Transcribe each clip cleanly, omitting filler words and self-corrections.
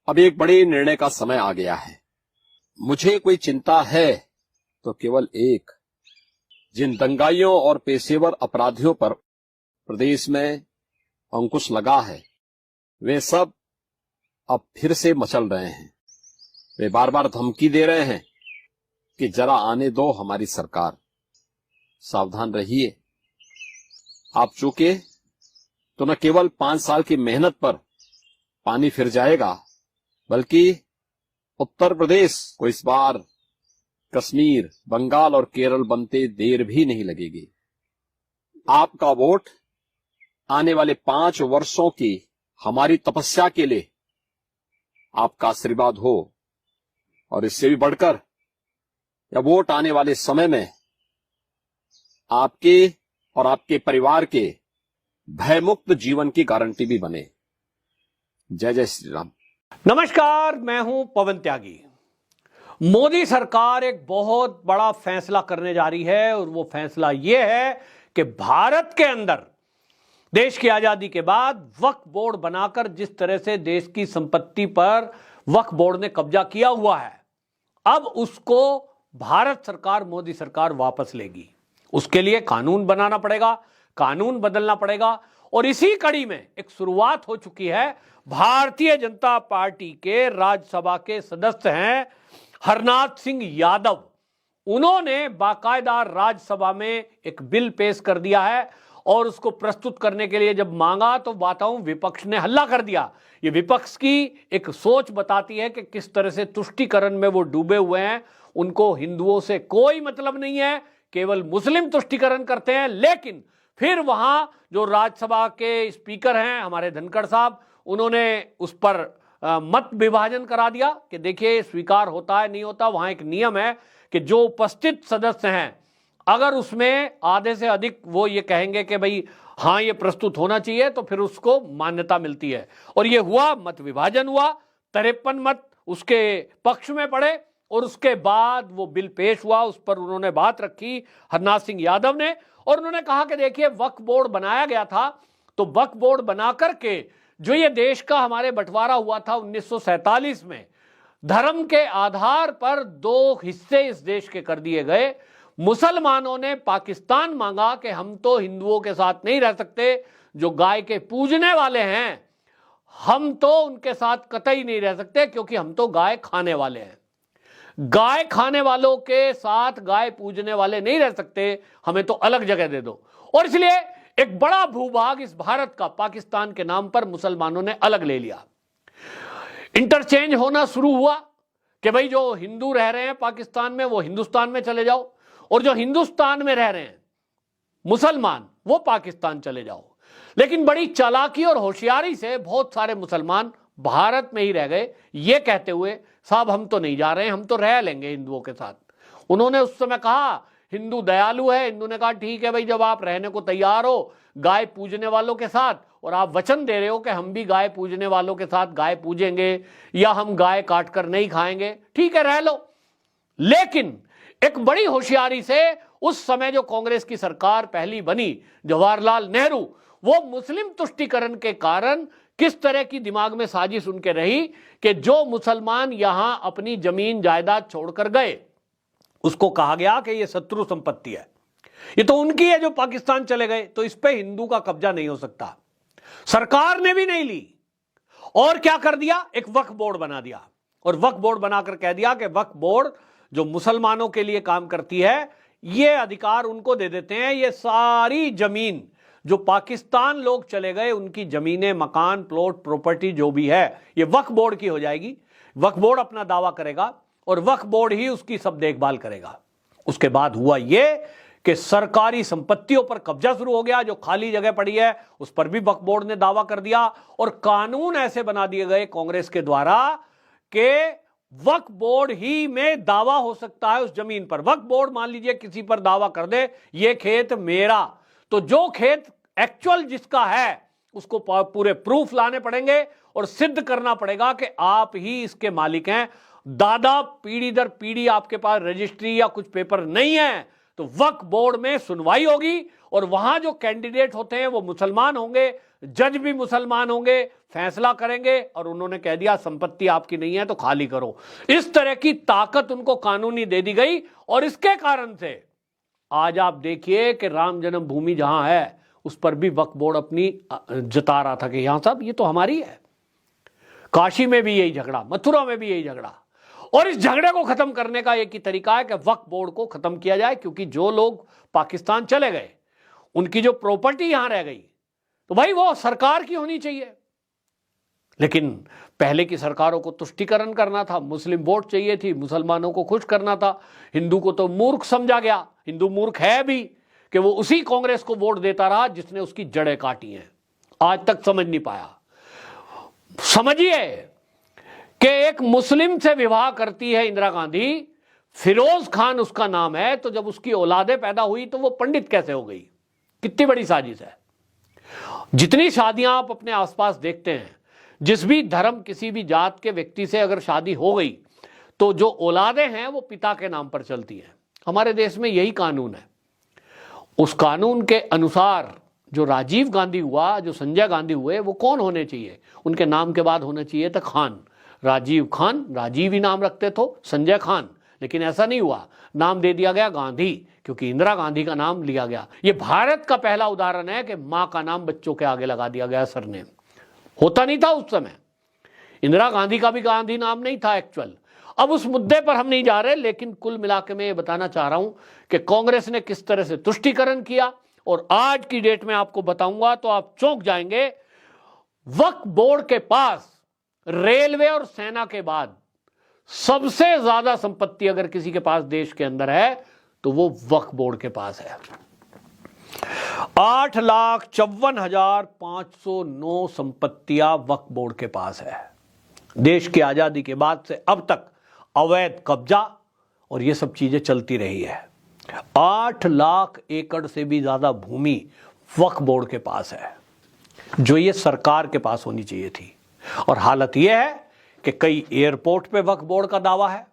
अब एक बड़े निर्णय का समय आ गया है। मुझे कोई चिंता है तो केवल एक, जिन दंगाइयों और पेशेवर अपराधियों पर प्रदेश में अंकुश लगा है वे सब अब फिर से मचल रहे हैं। वे बार बार धमकी दे रहे हैं कि जरा आने दो हमारी सरकार, सावधान रहिए। आप चूके तो न केवल 5 साल की मेहनत पर पानी फिर जाएगा, बल्कि उत्तर प्रदेश को इस बार कश्मीर, बंगाल और केरल बनते देर भी नहीं लगेगी। आपका वोट आने वाले 5 वर्षों की हमारी तपस्या के लिए आपका आशीर्वाद हो, और इससे भी बढ़कर यह वोट आने वाले समय में आपके और आपके परिवार के भयमुक्त जीवन की गारंटी भी बने। जय जय श्री राम। नमस्कार, मैं हूं पवन त्यागी। मोदी सरकार एक बहुत बड़ा फैसला करने जा रही है और वो फैसला ये है कि भारत के अंदर देश की आजादी के बाद वक्फ बोर्ड बनाकर जिस तरह से देश की संपत्ति पर वक्फ बोर्ड ने कब्जा किया हुआ है, अब उसको भारत सरकार, मोदी सरकार वापस लेगी। उसके लिए कानून बनाना पड़ेगा, कानून बदलना पड़ेगा। और इसी कड़ी में एक शुरुआत हो चुकी है। भारतीय जनता पार्टी के राज्यसभा के सदस्य हैं हरनाथ सिंह यादव। उन्होंने बाकायदा राज्यसभा में एक बिल पेश कर दिया है और उसको प्रस्तुत करने के लिए जब मांगा तो बताऊं विपक्ष ने हल्ला कर दिया। ये विपक्ष की एक सोच बताती है कि किस तरह से तुष्टीकरण में वो डूबे हुए हैं। उनको हिंदुओं से कोई मतलब नहीं है, केवल मुस्लिम तुष्टीकरण करते हैं। लेकिन फिर वहां जो राज्यसभा के स्पीकर हैं हमारे धनखड़ साहब, उन्होंने उस पर मत विभाजन करा दिया कि देखिए स्वीकार होता है नहीं होता। वहां एक नियम है कि जो उपस्थित सदस्य हैं अगर उसमें आधे से अधिक वो ये कहेंगे कि भाई हाँ ये प्रस्तुत होना चाहिए तो फिर उसको मान्यता मिलती है। और ये हुआ, मत विभाजन हुआ, 53 मत उसके पक्ष में पड़े और उसके बाद वो बिल पेश हुआ। उस पर उन्होंने बात रखी हरनाथ सिंह यादव ने, और उन्होंने कहा कि देखिए वक्फ बोर्ड बनाया गया था तो वक्फ बोर्ड बना करके जो ये देश का हमारे बंटवारा हुआ था 1947 में, धर्म के आधार पर 2 हिस्से इस देश के कर दिए गए। मुसलमानों ने पाकिस्तान मांगा कि हम तो हिंदुओं के साथ नहीं रह सकते, जो गाय के पूजने वाले हैं हम तो उनके साथ कतई नहीं रह सकते क्योंकि हम तो गाय खाने वाले हैं। गाय खाने वालों के साथ गाय पूजने वाले नहीं रह सकते, हमें तो अलग जगह दे दो। और इसलिए एक बड़ा भूभाग इस भारत का पाकिस्तान के नाम पर मुसलमानों ने अलग ले लिया। इंटरचेंज होना शुरू हुआ कि भाई जो हिंदू रह रहे हैं पाकिस्तान में वो हिंदुस्तान में चले जाओ, और जो हिंदुस्तान में रह रहे हैं मुसलमान वो पाकिस्तान चले जाओ। लेकिन बड़ी चालाकी और होशियारी से बहुत सारे मुसलमान भारत में ही रह गए, ये कहते हुए साहब हम तो नहीं जा रहे हैं, हम तो रह लेंगे हिंदुओं के साथ। उन्होंने उस समय कहा हिंदू दयालु है, हिंदू ने कहा ठीक है भाई, जब आप रहने को तैयार हो गाय पूजने वालों के साथ और आप वचन दे रहे हो कि हम भी गाय पूजने वालों के साथ गाय पूजेंगे या हम गाय काट कर नहीं खाएंगे, ठीक है रह लो। लेकिन एक बड़ी होशियारी से उस समय जो कांग्रेस की सरकार पहली बनी, जवाहरलाल नेहरू, वो मुस्लिम तुष्टीकरण के कारण किस तरह की दिमाग में साजिश उनके रही कि जो मुसलमान यहां अपनी जमीन जायदाद छोड़कर गए उसको कहा गया कि ये शत्रु संपत्ति है, ये तो उनकी है जो पाकिस्तान चले गए, तो इस पे हिंदू का कब्जा नहीं हो सकता। सरकार ने भी नहीं ली और क्या कर दिया, एक वक्फ बोर्ड बना दिया। और वक्फ बोर्ड बनाकर कह दिया कि वक्फ बोर्ड जो मुसलमानों के लिए काम करती है ये अधिकार उनको दे देते हैं। ये सारी जमीन जो पाकिस्तान लोग चले गए उनकी जमीनें, मकान, प्लॉट, प्रॉपर्टी जो भी है ये वक्फ बोर्ड की हो जाएगी। वक्फ बोर्ड अपना दावा करेगा और वक्फ बोर्ड ही उसकी सब देखभाल करेगा। उसके बाद हुआ ये कि सरकारी संपत्तियों पर कब्जा शुरू हो गया। जो खाली जगह पड़ी है उस पर भी वक्फ बोर्ड ने दावा कर दिया और कानून ऐसे बना दिए गए कांग्रेस के द्वारा कि वक्फ बोर्ड ही में दावा हो सकता है उस जमीन पर। वक्फ बोर्ड मान लीजिए किसी पर दावा कर दे ये खेत मेरा, तो जो खेत एक्चुअल जिसका है उसको पूरे प्रूफ लाने पड़ेंगे और सिद्ध करना पड़ेगा कि आप ही इसके मालिक हैं। दादा पीढ़ी दर पीढ़ी आपके पास रजिस्ट्री या कुछ पेपर नहीं है तो वक्फ बोर्ड में सुनवाई होगी और वहां जो कैंडिडेट होते हैं वो मुसलमान होंगे, जज भी मुसलमान होंगे, फैसला करेंगे और उन्होंने कह दिया संपत्ति आपकी नहीं है तो खाली करो। इस तरह की ताकत उनको कानूनी दे दी गई और इसके कारण से आज आप देखिए कि राम जन्मभूमि जहां है उस पर भी वक्फ बोर्ड अपनी जता रहा था कि यहां साहब ये तो हमारी है। काशी में भी यही झगड़ा, मथुरा में भी यही झगड़ा। और इस झगड़े को खत्म करने का एक ही तरीका है कि वक्फ बोर्ड को खत्म किया जाए, क्योंकि जो लोग पाकिस्तान चले गए उनकी जो प्रॉपर्टी यहां रह गई तो भाई वो सरकार की होनी चाहिए। लेकिन पहले की सरकारों को तुष्टीकरण करना था, मुस्लिम वोट चाहिए थी, मुसलमानों को खुश करना था। हिंदू को तो मूर्ख समझा गया, हिंदू मूर्ख है भी कि वो उसी कांग्रेस को वोट देता रहा जिसने उसकी जड़ें काटी हैं। आज तक समझ नहीं पाया। समझिए कि एक मुस्लिम से विवाह करती है इंदिरा गांधी, फिरोज खान उसका नाम है, तो जब उसकी औलादे पैदा हुई तो वो पंडित कैसे हो गई? कितनी बड़ी साजिश है। जितनी शादियां आप अपने आसपास देखते हैं, जिस भी धर्म किसी भी जात के व्यक्ति से अगर शादी हो गई तो जो औलादे हैं वो पिता के नाम पर चलती हैं। हमारे देश में यही कानून है। उस कानून के अनुसार जो राजीव गांधी हुआ, जो संजय गांधी हुए, वो कौन होने चाहिए? उनके नाम के बाद होना चाहिए था खान। राजीव खान, राजीव ही नाम रखते थे, संजय खान। लेकिन ऐसा नहीं हुआ, नाम दे दिया गया गांधी, क्योंकि इंदिरा गांधी का नाम लिया गया। ये भारत का पहला उदाहरण है कि मां का नाम बच्चों के आगे लगा दिया गया, सरनेम। होता नहीं था उस समय। इंदिरा गांधी का भी गांधी नाम नहीं था एक्चुअल। अब उस मुद्दे पर हम नहीं जा रहे, लेकिन कुल मिलाकर मैं ये बताना चाह रहा हूं कि कांग्रेस ने किस तरह से तुष्टीकरण किया। और आज की डेट में आपको बताऊंगा तो आप चौंक जाएंगे। वक्फ बोर्ड के पास रेलवे और सेना के बाद सबसे ज्यादा संपत्ति अगर किसी के पास देश के अंदर है तो वो वक्फ बोर्ड के पास है। 8,54,509 संपत्तियां वक्फ बोर्ड के पास है। देश की आजादी के बाद से अब तक अवैध कब्जा और ये सब चीजें चलती रही है। 8 लाख एकड़ से भी ज्यादा भूमि वक्फ बोर्ड के पास है, जो ये सरकार के पास होनी चाहिए थी। और हालत यह है कि कई एयरपोर्ट पे वक्फ बोर्ड का दावा है,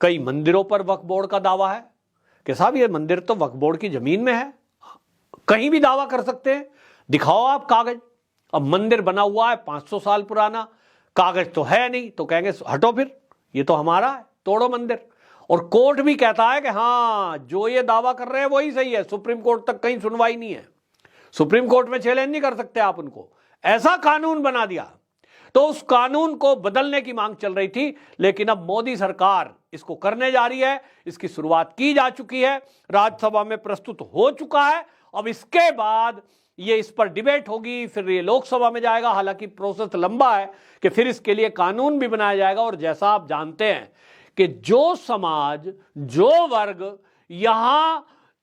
कई मंदिरों पर वक्फ बोर्ड का दावा है कि साहब ये मंदिर तो वक्फ बोर्ड की जमीन में है। कहीं भी दावा कर सकते हैं, दिखाओ आप कागज। अब मंदिर बना हुआ है 500 साल पुराना, कागज तो है नहीं, तो कहेंगे हटो फिर, ये तो हमारा है, तोड़ो मंदिर। और कोर्ट भी कहता है कि हाँ, जो ये दावा कर रहे हैं वही सही है। सुप्रीम कोर्ट तक कहीं सुनवाई नहीं है, सुप्रीम कोर्ट में चैलेंज नहीं कर सकते आप उनको। ऐसा कानून बना दिया। तो उस कानून को बदलने की मांग चल रही थी, लेकिन अब मोदी सरकार इसको करने जा रही है। इसकी शुरुआत की जा चुकी है, राज्यसभा में प्रस्तुत हो चुका है। अब इसके बाद ये इस पर डिबेट होगी, फिर ये लोकसभा में जाएगा। हालांकि प्रोसेस लंबा है कि फिर इसके लिए कानून भी बनाया जाएगा। और जैसा आप जानते हैं कि जो समाज, जो वर्ग यहां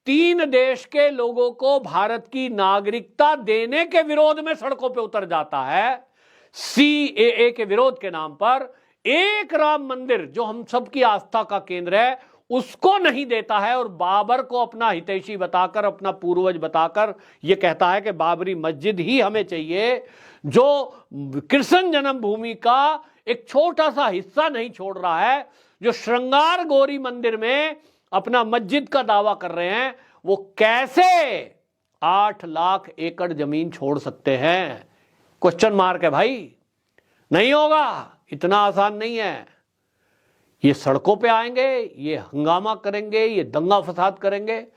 3 देश के लोगों को भारत की नागरिकता देने के विरोध में सड़कों पर उतर जाता है, CAA के विरोध के नाम पर, एक राम मंदिर जो हम सबकी आस्था का केंद्र है उसको नहीं देता है, और बाबर को अपना हितैषी बताकर, अपना पूर्वज बताकर यह कहता है कि बाबरी मस्जिद ही हमें चाहिए, जो कृष्ण जन्मभूमि का एक छोटा सा हिस्सा नहीं छोड़ रहा है, जो श्रृंगार गौरी मंदिर में अपना मस्जिद का दावा कर रहे हैं, वो कैसे 8 लाख एकड़ जमीन छोड़ सकते हैं? क्वेश्चन मार्क है भाई। नहीं होगा, इतना आसान नहीं है। ये सड़कों पे आएंगे, ये हंगामा करेंगे, ये दंगा फसाद करेंगे,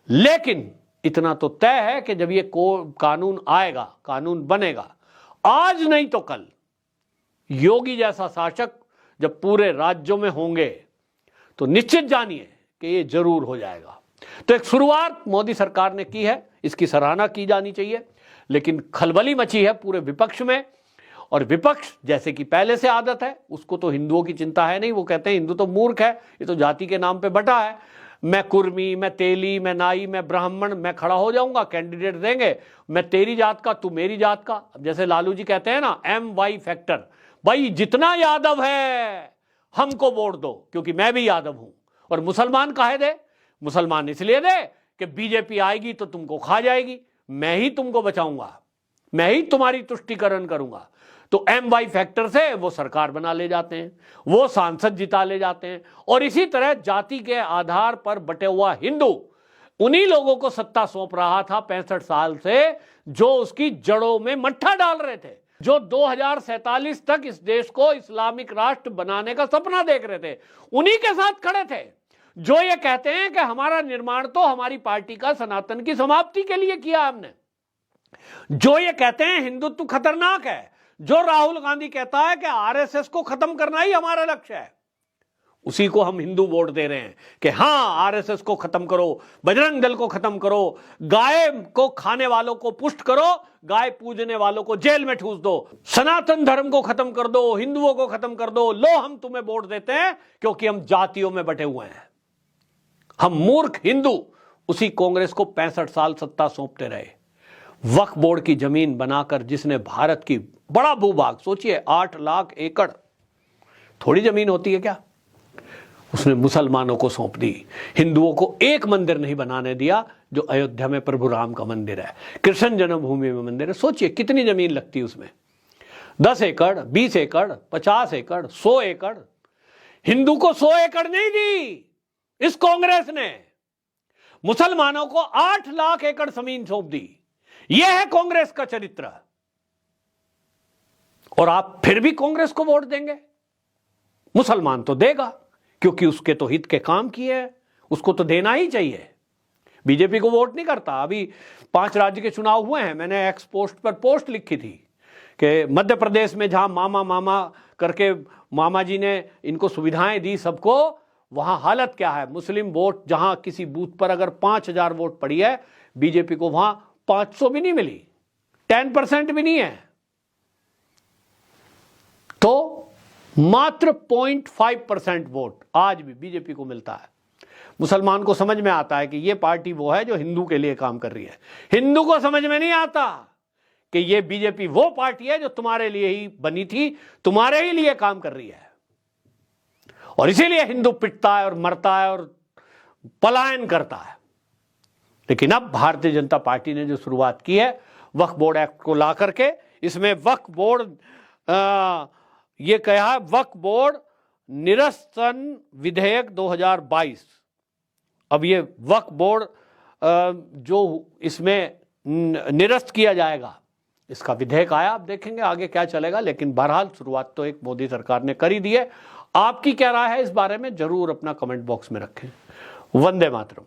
लेकिन इतना तो तय है कि जब ये कानून आएगा, कानून बनेगा, आज नहीं तो कल, योगी जैसा शासक जब पूरे राज्यों में होंगे तो निश्चित जानिए कि ये जरूर हो जाएगा। तो एक शुरुआत मोदी सरकार ने की है, इसकी सराहना की जानी चाहिए। लेकिन खलबली मची है पूरे विपक्ष में, और विपक्ष जैसे कि पहले से आदत है, उसको तो हिंदुओं की चिंता है नहीं। वो कहते हैं हिंदू तो मूर्ख है, ये तो जाति के नाम पे बटा है। मैं कुर्मी, मैं तेली, मैं नाई, मैं ब्राह्मण, मैं खड़ा हो जाऊंगा, कैंडिडेट देंगे, मैं तेरी जात का, तू मेरी जात का। जैसे लालू जी कहते हैं ना, MY फैक्टर, भाई जितना यादव है हमको वोट दो, क्योंकि मैं भी यादव हूं। और मुसलमान काहे दे? मुसलमान इसलिए दे कि बीजेपी आएगी तो तुमको खा जाएगी, मैं ही तुमको बचाऊंगा, मैं ही तुम्हारी तुष्टीकरण करूंगा। तो MY फैक्टर से वो सरकार बना ले जाते हैं, वो सांसद जिता ले जाते हैं। और इसी तरह जाति के आधार पर बटे हुआ हिंदू उन्हीं लोगों को सत्ता सौंप रहा था 65 साल से, जो उसकी जड़ों में मट्ठा डाल रहे थे, जो 2047 तक इस देश को इस्लामिक राष्ट्र बनाने का सपना देख रहे थे, उन्हीं के साथ खड़े थे। जो ये कहते हैं कि हमारा निर्माण तो हमारी पार्टी का सनातन की समाप्ति के लिए किया हमने, जो ये कहते हैं हिंदुत्व खतरनाक है, जो राहुल गांधी कहता है कि आरएसएस को खत्म करना ही हमारा लक्ष्य है, उसी को हम हिंदू वोट दे रहे हैं कि हां आरएसएस को खत्म करो, बजरंग दल को खत्म करो, गाय को खाने वालों को पुष्ट करो, गाय पूजने वालों को जेल में ठूस दो, सनातन धर्म को खत्म कर दो, हिंदुओं को खत्म कर दो, लो हम तुम्हें वोट देते हैं क्योंकि हम जातियों में बटे हुए हैं। हम मूर्ख हिंदू उसी कांग्रेस को 65 साल सत्ता सौंपते रहे। वक्फ बोर्ड की जमीन बनाकर जिसने भारत की बड़ा भूभाग, सोचिए 8 लाख एकड़, थोड़ी जमीन होती है क्या, उसने मुसलमानों को सौंप दी। हिंदुओं को एक मंदिर नहीं बनाने दिया, जो अयोध्या में प्रभु राम का मंदिर है, कृष्ण जन्मभूमि में मंदिर है। सोचिए कितनी जमीन लगती है उसमें, 10 एकड़, 20 एकड़, 50 एकड़, 100 एकड़। हिंदू को 100 एकड़ नहीं दी इस कांग्रेस ने, मुसलमानों को 8 लाख एकड़ जमीन सौंप दी। यह है कांग्रेस का चरित्र। और आप फिर भी कांग्रेस को वोट देंगे? मुसलमान तो देगा क्योंकि उसके तो हित के काम किए हैं, उसको तो देना ही चाहिए। बीजेपी को वोट नहीं करता। अभी 5 राज्य के चुनाव हुए हैं, मैंने एक्स पोस्ट पर पोस्ट लिखी थी कि मध्य प्रदेश में जहां मामा मामा करके मामा जी ने इनको सुविधाएं दी सबको, वहां हालत क्या है। मुस्लिम वोट जहां किसी बूथ पर अगर 5000 वोट पड़ी है, बीजेपी को वहां 500 भी नहीं मिली, 10% भी नहीं है। तो मात्र 0.5% वोट आज भी बीजेपी को मिलता है। मुसलमान को समझ में आता है कि यह पार्टी वो है जो हिंदू के लिए काम कर रही है। हिंदू को समझ में नहीं आता कि यह बीजेपी वो पार्टी है जो तुम्हारे लिए ही बनी थी, तुम्हारे ही लिए काम कर रही है। और इसीलिए हिंदू पिटता है और मरता है और पलायन करता है। लेकिन अब भारतीय जनता पार्टी ने जो शुरुआत की है वक्फ बोर्ड एक्ट को ला करके, इसमें वक्फ बोर्ड ये कहा है वक्फ बोर्ड निरसन विधेयक 2022। अब ये वक्फ बोर्ड जो इसमें निरस्त किया जाएगा, इसका विधेयक आया, अब देखेंगे आगे क्या चलेगा। लेकिन बहरहाल शुरुआत तो एक मोदी सरकार ने कर ही दी है। आपकी क्या राय है इस बारे में, जरूर अपना कमेंट बॉक्स में रखें। वंदे मातरम।